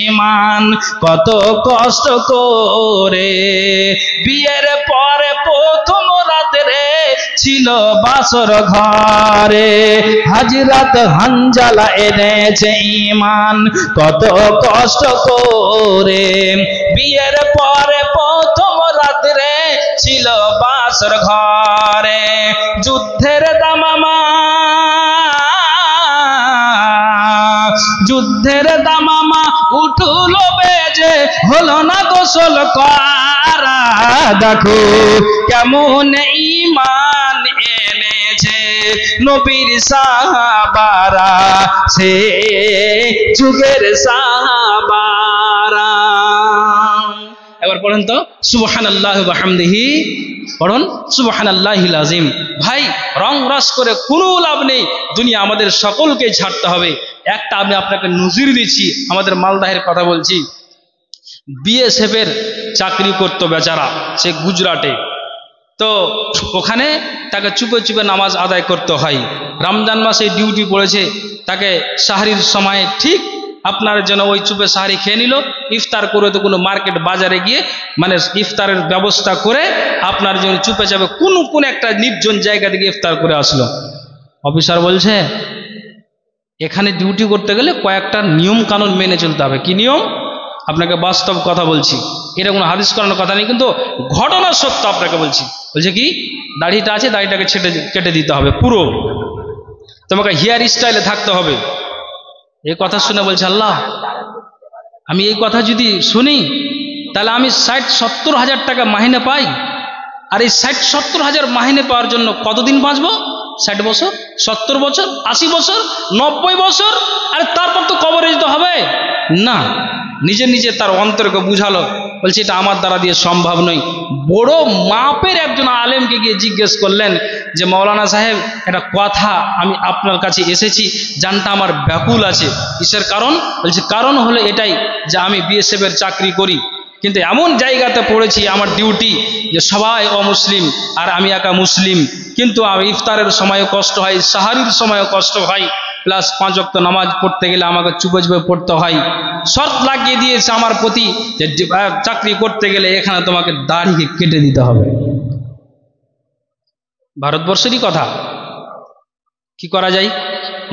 ঈমান কত কষ্ট করে। বিয়ের পরে প্রথম রাতে ছিল বাসর ঘরে, হাজরাত হানজালা এনেছে ঈমান কত কষ্ট করে। বিয়ের পরে প্রথম রাতে ছিল বাসর ঘরে, যুদ্ধের দামামা যুদ্ধের দামামা উঠল বেজে, হলো না গোসল করা। দেখো কেমন ঈমান এনেছে নবীর সাহাবারা, সে যুগের সাহাবারা। এবার পড়েন তো সুবহানাল্লাহি ওয়া বিহামদিহি, পড়ুন সুবহানাল্লাহিল আযীম। ভাই রং রস করে কোনো লাভ নেই, দুনিয়া আমাদের সকলকে ছাড়তে হবে। একটা আমি আপনাকে নজির দিচ্ছি, আমাদের মালদাহের কথা বলছি। বিএসএফ এর চাকরি করতো বেচারা, সে গুজরাটে। তো ওখানে তাকে চুপে চুপে নামাজ আদায় করতে হয়। রমজান মাসে ডিউটি পড়েছে, তাকে সাহরির সময় ঠিক আপনার জন্য ওই চুপে সাহারি খেয়ে নিল। ইফতার করে তো কোনো মার্কেট বাজারে গিয়ে মানে ইফতারের ব্যবস্থা করে আপনার জন্য চুপে যাবে কোন একটা নির্জন জায়গা থেকে ইফতার করে আসলো। অফিসার বলছে এখানে ডিউটি করতে গেলে কয়েকটা নিয়ম কানুন মেনে চলতে হবে। কি নিয়ম? আপনাকে বাস্তব কথা বলছি, এটা কোনো হাদিস করানোর কথা নেই, কিন্তু ঘটনা সত্য আপনাকে বলছি। বলছে কি, দাড়িটা আছে, দাড়িটাকে কেটে দিতে হবে পুরো, তোমাকে হেয়ার স্টাইলে থাকতে হবে। এই কথা শুনে বলছে আল্লাহ, আমি এই কথা যদি শুনি তাহলে আমি 60-70 হাজার টাকা মাহিনে পাই, আর এই 60-70 হাজার মাহিনে পাওয়ার জন্য কতদিন বাঁচবো? 60 বছর, 70 বছর, 80 বছর, 90 বছর, আর তারপর তো কবরে যেতে হবে না। নিজে নিজে তার অন্তরকে বুঝালো, বলছে এটা আমার দ্বারা দিয়ে সম্ভব নয়। বড় মাপের একজন আলেমকে গিয়ে জিজ্ঞেস করলেন যে মৌলানা সাহেব, একটা কথা আমি আপনার কাছে এসেছি, জানটা আমার ব্যাকুল আছে। কিসের কারণ? বলছে কারণ হলো এটাই যে আমি বিএসএফ এর চাকরি করি, কিন্তু এমন জায়গাতে পড়েছি, আমার ডিউটি যে সবাই অমুসলিম আর আমি একা মুসলিম, কিন্তু ইফতারের সময়ও কষ্ট হয়, সাহারির সময়ও কষ্ট হয়, প্লাস 5 ওয়াক্ত নামাজ পড়তে গেলে আমাকে চুপে চুপে পড়তে হয়। শর্ত লাগিয়ে দিয়েছে আমার প্রতি যে চাকরি করতে গেলে এখানে তোমাকে দাড়ি কেটে দিতে হবে। ভারতবর্ষেরই কথা, কি করা যায়?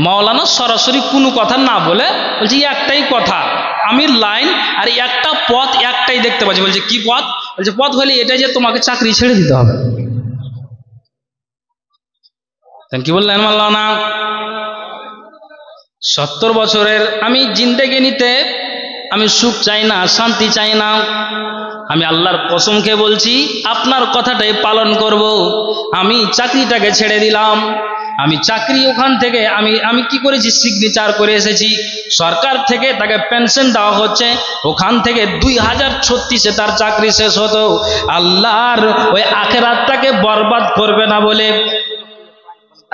মাওলানা সরাসরি কোনো কথা না বলে বলছে একটাই কথা, আমি লাইন আর একটা পথ একটাই দেখতে পাচ্ছি। বলছে কি পথ? বলছে পথ হলে এটাই যে তোমাকে চাকরি ছেড়ে দিতে হবে। কি বললেন মাওলানা? 70 বছরের আমি জিন্দেগি নিতে আমি সুখ চাই না, শান্তি চাই না। আমি আল্লাহর কসম খেয়ে বলছি আপনার কথাটাই পালন করব। আমি চাকরিটাকে ছেড়ে দিলাম। আমি চাকরি ওখান থেকে আমি কি করেছি, সিগনেচার করে এসেছি। সরকার থেকে তাকে পেনশন দেওয়া হচ্ছে, ওখান থেকে 2036-এ তার চাকরি শেষ হতো। আল্লাহর ওই আখিরাতটাকে বরবাদ করবে না বলে,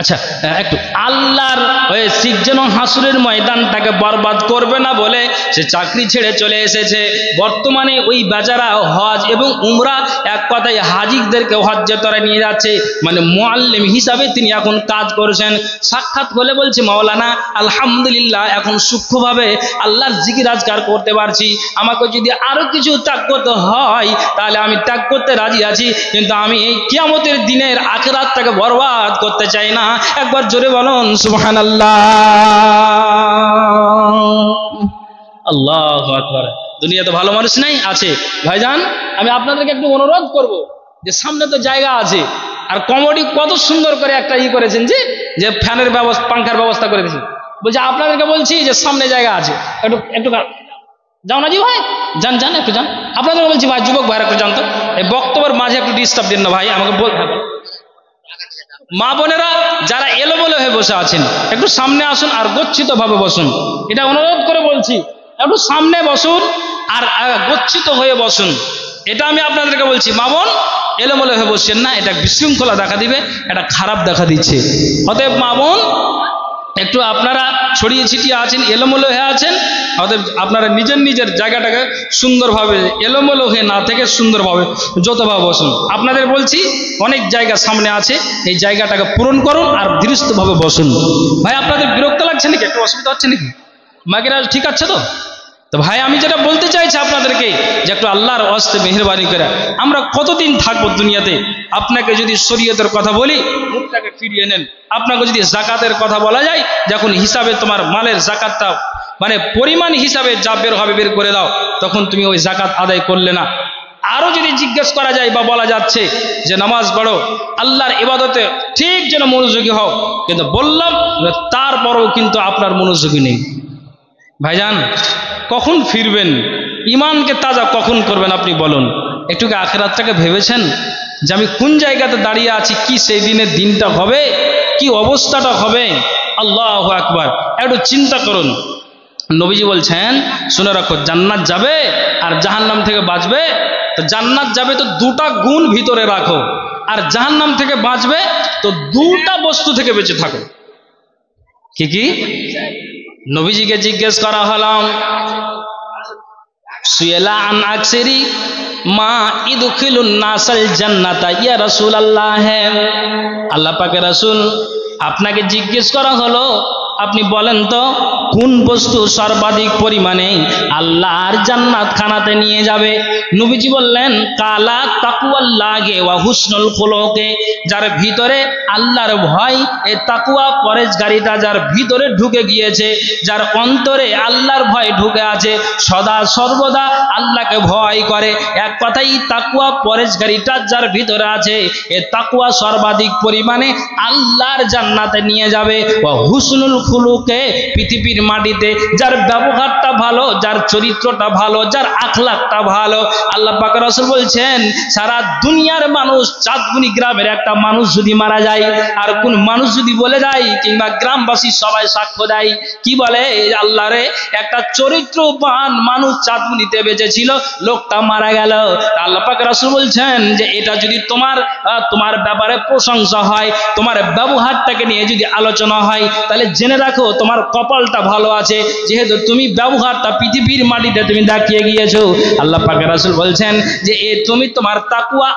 আচ্ছা একটু আল্লাহর ওই সিজ্জন হাসুরের ময়দানটাকে বরবাদ করবে না বলে সে চাকরি ছেড়ে চলে এসেছে। বর্তমানে ওই বেচারা হজ এবং উমরা, এক কথায় হাজিদেরকে হজ্জে তরে নিয়ে যাচ্ছে, মানে মুআল্লিম হিসাবে তিনি এখন কাজ করছেন। সাক্ষাৎ হলে বলছে মাওলানা আলহামদুলিল্লাহ, এখন সূক্ষ্মভাবে আল্লাহর জিকির আজকার করতে পারছি। আমাকে যদি আরো কিছু ত্যাগ করতে হয় তাহলে আমি ত্যাগ করতে রাজি আছি, কিন্তু আমি এই কিয়ামতের দিনের আখিরাতটাকে বরবাদ করতে চাই না। একবার জোরে বলুন সুবহানাল্লাহ। আল্লাহু আকবার। দুনিয়াতে ভালো মানুষ নাই? আছে। ভাইজান আমি আপনাদেরকে একটু অনুরোধ করব যে সামনে তো জায়গা আছে, আর কমিটি কত সুন্দর করে একটা করেছেন যে ফ্যানের ব্যবস্থা, পাংখার ব্যবস্থা করে দিয়েছেন। বলছে আপনাদেরকে বলছি যে সামনে জায়গা আছে, একটু যাও না জি ভাই, যান একটু যান। আপনাদেরকে বলছি ভাই, যুবক ভাইরা একটু জান তো, এই বক্তব্যের মাঝে একটু ডিস্টার্ব দিন না ভাই, আমাকে মা বোনেরা যারা এলোমেলো হয়ে বসে আছেন একটু সামনে আসুন আর গচ্ছিত ভাবে বসুন। এটা অনুরোধ করে বলছি, একটু সামনে বসুন আর গচ্ছিত হয়ে বসুন। এটা আমি আপনাদেরকে বলছি, মা বোন এলোমেলো হয়ে বসছেন না, এটা বিশৃঙ্খলা দেখা দিবে, এটা খারাপ দেখা দিচ্ছে। অতএব মা বোন একটু আপনারা ছড়িয়ে ছিটিয়ে আছেন, এলোমেলো হয়ে আছেন, অতএব আপনারা নিজের জায়গাটাকে সুন্দরভাবে এলোমেলো হয়ে না থেকে সুন্দরভাবে যতভাবে বসুন। আপনাদের বলছি অনেক জায়গা সামনে আছে, এই জায়গাটাকে পূরণ করুন আর ধীরস্থভাবে বসুন। ভাই আপনাদের বিরক্ত লাগছে নাকি? একটু অসুবিধা হচ্ছে নাকি? মাগিরা ঠিক আছে তো? তো ভাই আমি যেটা বলতে চাইছি আপনাদেরকে যে একটু আল্লাহর ওয়াস্তে মেহেরবানি করে আমরা কতদিন থাকবো দুনিয়াতে। আপনাকে যদি শরীয়তের কথা বলি মুখটাকে ফিরিয়ে নেন, আপনাকে যদি জাকাতের কথা বলা যায় যখন হিসাবে তোমার মালের জাকাতটা মানে পরিমাণ হিসাবে যা বের হবে বের করে দাও, তখন তুমি ওই জাকাত আদায় করলে না। আরো যদি জিজ্ঞেস করা যায় বা বলা যাচ্ছে যে নামাজ পড়ো, আল্লাহর ইবাদতে ঠিক যেন মনোযোগী হও, কিন্তু বললাম তারপরেও কিন্তু আপনার মনোযোগী নেই। ভাইজান কখন ফিরবেন, ইমানকে তাজা কখন করবেন আপনি বলুন? একটু কি আখিরাতটাকে ভেবেছেন যে আমি কোন জায়গাতে দাঁড়িয়ে আছি, কি সেই দিনের দিনটা হবে, কি অবস্থাটা হবে? আল্লাহু আকবার, একটু চিন্তা করুন। নবীজি বলছেন শুনে রাখো, জান্নাত যাবে আর জাহান্নাম থেকে বাঁচবে। তো জান্নাত যাবে তো দুটা গুণ ভিতরে রাখো, আর জাহান্নাম থেকে বাঁচবে তো দুটা বস্তু থেকে বেঁচে থাকো। কি কি? নবীজিকে জিজ্ঞেস করা হলাম সুয়েলা আন আকসেরি মা ইদখিলুন নাসাল জান্নাতা ইয়া রাসূলুল্লাহ। আল্লাহ পাকের রাসূল আপনাকে জিজ্ঞেস করা হলো, আপনি বলেন তো কোন বস্তু সর্বাধিক পরিমাণে আল্লাহর জান্নাত খানাতে নিয়ে যাবে? নবীজি বললেন কালা তাকওয়াল্লাহি ওয়া হুসনুল খুলুকে, যার ভিতরে আল্লাহর ভয়, এই তাকওয়া পরেশগারিতা যার ভিতরে ঢুকে গিয়েছে, যার অন্তরে আল্লাহর ভয় ঢুকে আছে, সদা সর্বদা আল্লাহকে ভয় করে, এক কথাই তাকওয়া পরেশগারিতা যার ভিতরে আছে, এই তাকওয়া সর্বাধিক পরিমাণে আল্লাহর জান্নাতে নিয়ে যাবে। ওয়া হুসনুল খুলুকে, পৃথিবীর মাটিতে যার ব্যবহারটা ভালো, যার চরিত্রটা ভালো, যার আখলাকটা ভালো। আল্লাহ পাক রাসূল বলছেন সারা দুনিয়ার মানুষ, চাঁদপুরি গ্রামের একটা মানুষ যদি মারা যায়, আর কোন মানুষ যদি বলে যায় কিংবা গ্রামবাসী সবাই সাক্ষ্য দেয়, কি বলে, আল্লাহরে একটা চরিত্রবান মানুষ চাঁদপুরিতে বেঁচে ছিল, লোকটা মারা গেল। আল্লাহ পাক রাসূল বলছেন যে এটা যদি তোমার ব্যাপারে প্রশংসা হয়, তোমার ব্যবহারটাকে নিয়ে যদি আলোচনা হয়, তাহলে জেনে রাখো তোমার কপালটা ভালো আছে, যেহেতু তুমি ব্যবহারটা পৃথিবীর মাটিতে তুমি দেখিয়ে গিয়েছো। আল্লাহ পাক রাসূল বলছেন যে তুমি তোমার তাকওয়া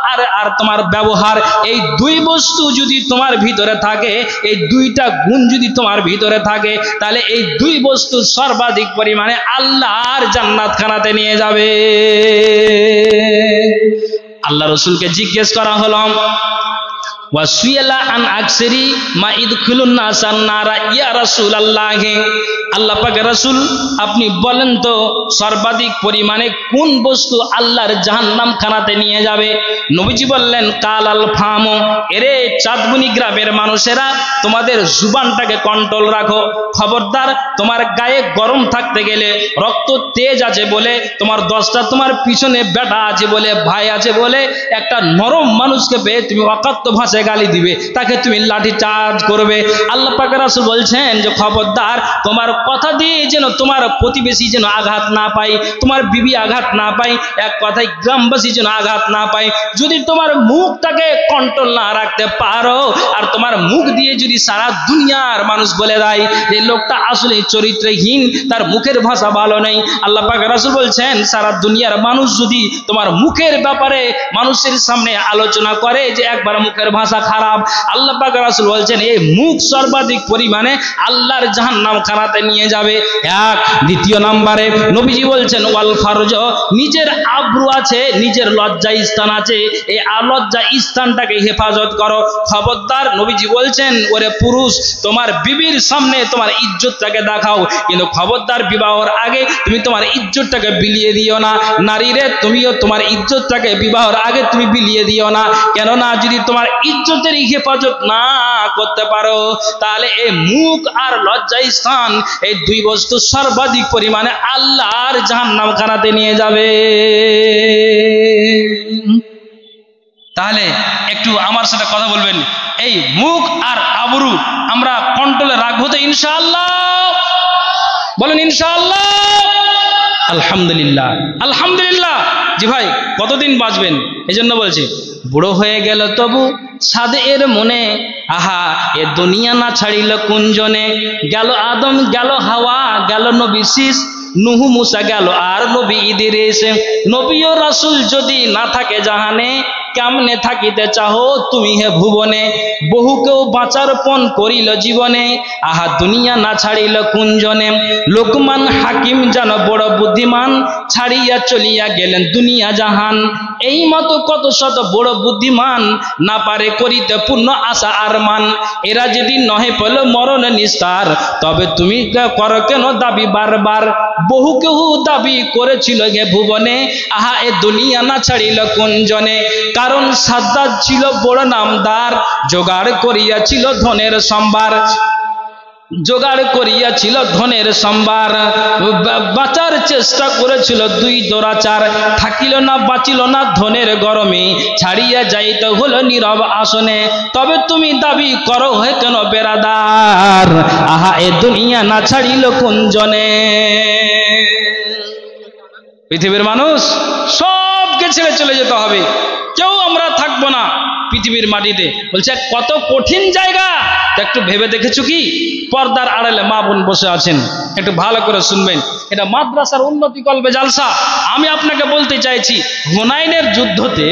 আর তোমার ব্যবহার, এই দুই বস্তু যদি তোমার ভিতরে থাকে, এই দুইটা গুণ যদি তোমার ভিতরে থাকে, তাহলে এই দুই বস্তু সর্বাধিক পরিমাণে আল্লাহর জান্নাত খানাতে নিয়ে যাবে। আল্লাহ রাসূলকে জিজ্ঞেস করা হলো ওয়াসুয়ালা আন আকসেরি মা ইদখিলুন নাসান নারা ইয়া রাসূলুল্লাহ। আল্লাহ পাকের রাসূল আপনি বলেন তো সর্বাধিক পরিমাণে কোন বস্তু আল্লাহর জাহান্নাম খানাতে নিয়ে যাবে? নবীজি বললেন কালাল ফাম। এরে চাঁদবুনি গ্রামের মানুষেরা, তোমাদের জুবানটাকে কন্ট্রোল রাখো। খবরদার, তোমার গায়ে গরম থাকতে গেলে, রক্ত তেজ আছে বলে, তোমার 10টা তোমার পিছনে বেটা আছে বলে, ভাই আছে বলে, একটা নরম মানুষকে পেয়ে তুমি অকাত্য ভাষায় গালি দিবে, তাকে তুমি লাঠি চার্জ করবে। আল্লাহ পাক রাসূল বলছেন যে খবরদার, তোমার কথা দিয়ে যেন তোমার প্রতিবেশী যেন আঘাত না পায়, তোমার বিবি আঘাত না পায়, এক কথায় গ্রামবাসী যেন আঘাত না পায়। যদি তোমার মুখটাকে কন্ট্রোল না রাখতে পারো, আর তোমার মুখ দিয়ে যদি সারা দুনিয়ার মানুষ বলে দেয় যে লোকটা আসলে চরিত্রহীন, তার মুখের ভাষা ভালো নেই, আল্লাহ পাক রাসূল বলছেন সারা দুনিয়ার মানুষ যদি তোমার মুখের ব্যাপারে মানুষের সামনে আলোচনা করে যে একবার মুখের ভাষা খারাপ, আল্লাহ পাক রাসূল বলছেন এই মুখ সর্বাধিক পরিমাণে আল্লাহর জাহান্নাম খানাতে নিয়ে যাবে। এক। দ্বিতীয় নম্বরে নবীজি বলছেন ওয়াল ফারজ, নিজের আব্রু আছে, নিজের লজ্জা স্থান আছে, এই লজ্জা স্থানটাকে হেফাজত করো। খবরদার, নবীজি বলছেন ওরে পুরুষ, তোমার বিবির সামনে তোমার ইজ্জতটাকে দেখাও, কিন্তু খবরদার বিবাহর আগে তুমি তোমার ইজ্জতটাকে বিলিয়ে দিও না। নারীরে, তুমিও তোমার ইজ্জতটাকে বিবাহর আগে তুমি বিলিয়ে দিও না। কেননা যদি তোমার ইজ্জতের হেফাজত না করতে পারো, তাহলে এই মুখ আর লজ্জা স্থান, এই দুই বস্তু সর্বাধিক পরিমাণে আল্লাহর জাহান্নাম খানাতে নিয়ে যাবে। তাহলে একটু আমার সাথে কথা বলবেন, এই মুখ আর আবরু আমরা কন্ট্রোলে রাখবো তো ইনশাআল্লাহ? বলেন ইনশাআল্লাহ। আলহামদুলিল্লাহ, আলহামদুলিল্লাহ। জি ভাই, কতদিন বাঁচবেন? এই জন্য বলছি, বুড়ো হয়ে গেল তবু সাদে এর মনে, আহা এ দুনিয়া না ছাড়িল কুঞ্জনে। গেল আদম, গেল হাওয়া, গেল নবী শীষ, নুহু মুসা গেল আর নবী ইদ্রিস। নবী ও রাসূল যদি না থাকে জাহানে, কেমনে থাকিতে চাহো তুমি হে ভুবনে, বহুকেও বাঁচার পণ করিল জীবনে, আহা দুনিয়া না ছাড়িল কুঞ্জনে, লোকমান হাকিম যেন বড় বুদ্ধিমান, ছাড়িয়া চলিয়া গেলেন দুনিয়া জাহান, এই মতো কত শত বড় বুদ্ধিমান, না পারে করিতে পূর্ণ আশা আর মান, এরা যেদিন নহে পেল মরণ নিস্তার, তবে তুমি করো কেন দাবি বারবার, বহু কেউ দাবি করেছিল গে ভুবনে, আহা এ দুনিয়া না ছাড়িল কুঞ্জনে, কারণ সাদ্দাত ছিল বড় নামদার, জোগাড় করিয়াছিল ধনের সম্ভার, জোগাড় করিয়াছিল ধনের সম্ভার, বাঁচার চেষ্টা করেছিল দুই দোরাচার, থাকিল না বাঁচিল না ধনের গরমে, ছাড়িয়া যাইতে হলো নীরব আসনে, তবে তুমি দাবি করো হে কেন বেরাদার, আহা এ দুনিয়া না ছাড়িল কুঞ্জনে। পৃথিবীর মানুষ সবকে ছেড়ে চলে যেতে হবে, কেউ আমরা থাকবো না পৃথিবীর মাটিতে। বলছে কত কঠিন জায়গা, একটু ভেবে দেখেছো কি? পর্দার আড়ালে মা বোন বসে আছেন, একটু ভালো করে শুনবেন, এটা মাদ্রাসার উন্নতি কল্পে জালসা। আমি আপনাকে বলতে চাইছি, হুনাইনের যুদ্ধতে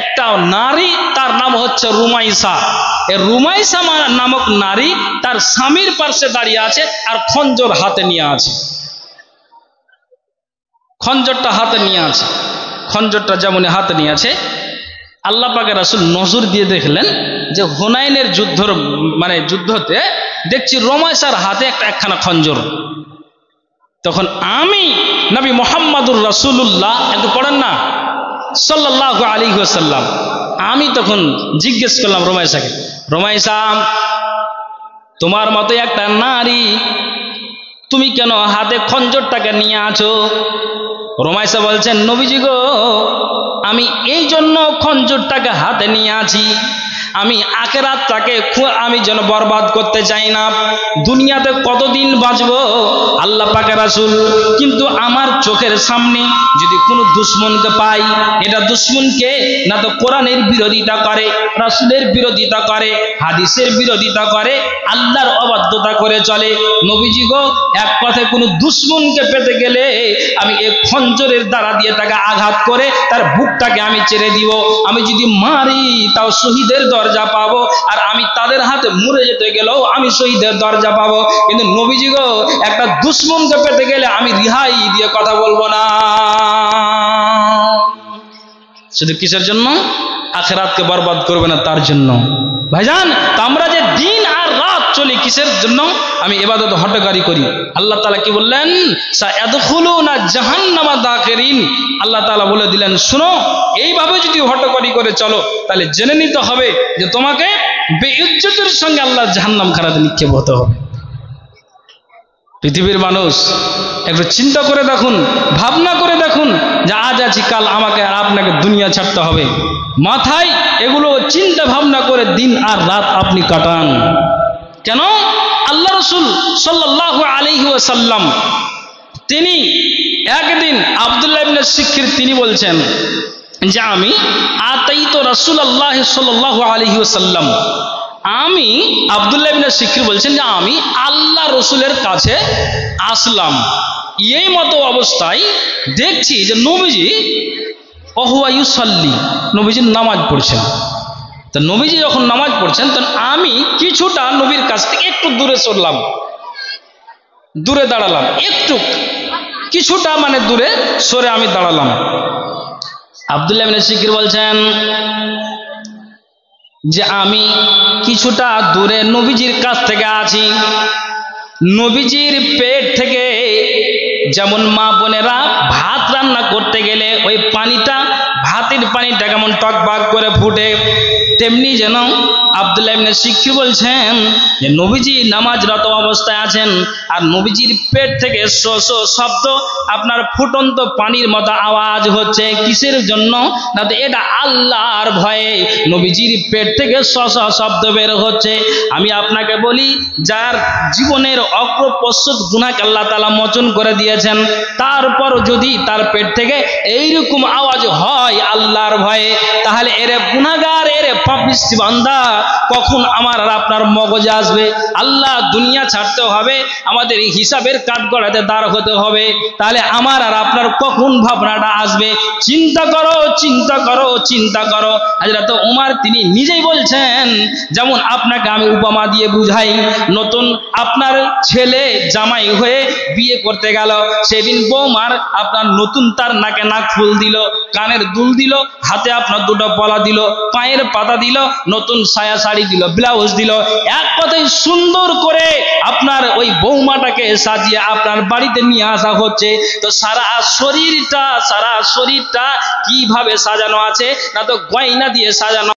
একটা নারী, তার নাম হচ্ছে রুমাইসা, এই রুমাইসা নামক নারী তার স্বামীর পার্শ্বে দাঁড়িয়ে আছে আর খঞ্জর হাতে নিয়ে আছে, খঞ্জরটা হাতে নিয়ে আছে, খঞ্জরটা যেমন হাতে নিয়ে আছে, আল্লাহ পাকের রাসূল নজর দিয়ে দেখলেন যে হুনাইনের যুদ্ধতে দেখছি রুমাইসার হাতে একখানা খঞ্জর। তখন আমি নবী মুহাম্মদুর রাসূলুল্লাহ, একটু পড়েন না, সাল্লাল্লাহু আলাইহি ওয়াসাল্লাম, আমি তখন জিজ্ঞেস করলাম রুমাইসাকে, রুমাইসা তোমার মতো একটা নারী, তুমি কেন হাতে খঞ্জরটাকে নিয়ে আছো? রুমাইসা বলছেন, নবীজি গো, আমি এই জন্য খঞ্জরটাকে হাতে নিয়ে আছি, আমি আখিরাতটাকে আমি যেন বরবাদ করতে চাই না। দুনিয়াতে কতদিন বাঁচবো আল্লাহ পাকের রাসূল, কিন্তু আমার চোখের সামনে যদি কোনো দুশ্মনকে পাই, এটা দুশ্মনকে না তো কোরআনের বিরোধিতা করে, রাসূলের বিরোধিতা করে, হাদিসের বিরোধিতা করে, আল্লাহর অবাধ্যতা করে চলে, নবীজি গো এক কথায় কোনো দুশ্মনকে পেতে গেলে আমি এই খঞ্জরের দ্বারা দিয়ে তাকে আঘাত করে তার বুকটাকে আমি ছেড়ে দিব, আমি যদি মারি তাও শহীদের দরজা পাবো, আর আমি তাদের হাতে মরে যেতে গেলেও আমি শহীদের দরজা পাবো, কিন্তু নবীজি গো একটা দুশ্মনকে পেতে গেলে আমি রিহাই দিয়ে কথা বলবো না। শুধু কিসের জন্য? আখিরাতকে বরবাদ করবে না তার জন্য। ভাইজান, তা আমরা যে দিন আর রাত চলি কিসের জন্য? আমি ইবাদত হটকারি করি। আল্লাহ তাআলা কি বললেন? সায়াদখুলুনা জাহান্নামা দাখিরিন। আল্লাহ তাআলা বলে দিলেন, শুনো, এইভাবে যদি হটকারি করে চলো তাহলে জেনে নিতে হবে যে তোমাকে বেইজ্জতের সঙ্গে আল্লাহ জাহান্নাম খানাতে নিক্ষেপ হতে হবে। পৃথিবীর মানুষ একটু চিন্তা করে দেখুন, ভাবনা করে দেখুন যে আজ আছি কাল আমাকে আর আপনাকে দুনিয়া ছাড়তে হবে। মাথায় এগুলো চিন্তা ভাবনা করে দিন আর রাত আপনি কাটান কেন? আল্লাহ রাসূল সাল্লাল্লাহু আলাইহি ওয়াসাল্লাম তিনি একদিন আব্দুল্লাহ ইবনে সিখর তিনি বলছেন যে আমি আতাইতু রাসূলুল্লাহ সাল্লাল্লাহু আলাইহি ওয়াসাল্লাম, আমি আব্দুল্লাহ ইবনে সিখর বলছেন যে আমি আল্লাহ রসুলের কাছে আসলাম, এই মতো অবস্থায় দেখছি যে নবীজি ওহুয়া ইউসাল্লি, নবীজি নামাজ পড়ছেন। তা নবীজি যখন নামাজ পড়ছেন তখন আমি কিছুটা নবীর কাছ থেকে একটু দূরে সরলাম, দূরে দাঁড়ালাম, একটু কিছুটা দূরে সরে আমি দাঁড়ালাম। আব্দুল্লাহ ইবনে সিখর বলছেন যে আমি কিছুটা দূরে নবীজির কাছ থেকে আছি, নবীজির পেট থেকে যেমন মা বোনেরা ভাত রান্না করতে গেলে ওই পানিটা, ভাতের পানিটা কেমন টকবাক করে ফুটে, তেমনি যেন আব্দুল্লাহ ইবনে সিখর বলছেন যে নবীজি নামাজরত অবস্থায় আছেন আর নবীজির পেট থেকে শো শো শব্দ, আপনার ফুটন্ত পানির মতো আওয়াজ হচ্ছে। কিসের জন্য? না তো এটা আল্লাহর ভয়ে নবীজির পেট থেকে শো শো শব্দ বের হচ্ছে। আমি আপনাকে বলি, যার জীবনের অগ্রপশ্চাৎ গুনাহকে আল্লাহ তাআলা মোচন করে দিয়েছেন, তারপর যদি তার পেট থেকে এইরকম আওয়াজ হয় আল্লাহর ভয়ে, তাহলে এরে গুনাহগার, এরে পাপিষ্টি বান্দা, কখন আমার আর আপনার মগজে আসবে আল্লাহ দুনিয়া ছাড়তে হবে, আমাদের হিসাবের কাঠগড়াতে দাঁড় হতে হবে, তাহলে আমার আর আপনার কখন ভাবনাটা আসবে? চিন্তা করো, চিন্তা করো, চিন্তা করো। হযরত ওমর তিনি নিজেই বলছেন, যেমন আপনাকে আমি উপমা দিয়ে বুঝাই, নতুন আপনার ছেলে জামাই হয়ে বিয়ে করতে গেল, সেদিন বৌমার আপনার নতুন তার নাকে নাক ফুল দিল, কানের দুল দিল, হাতে আপনার দুটো পলা দিল, পায়ের পাতা দিল, নতুন সায়া শাড়ি দিল, ব্লাউজ দিল, এক কথায় সুন্দর করে আপনার ওই বৌমাটাকে সাজিয়ে আপনার বাড়িতে নিয়ে আসা হচ্ছে। তো সারা শরীরটা কিভাবে সাজানো আছে? না তো গয়না দিয়ে সাজানো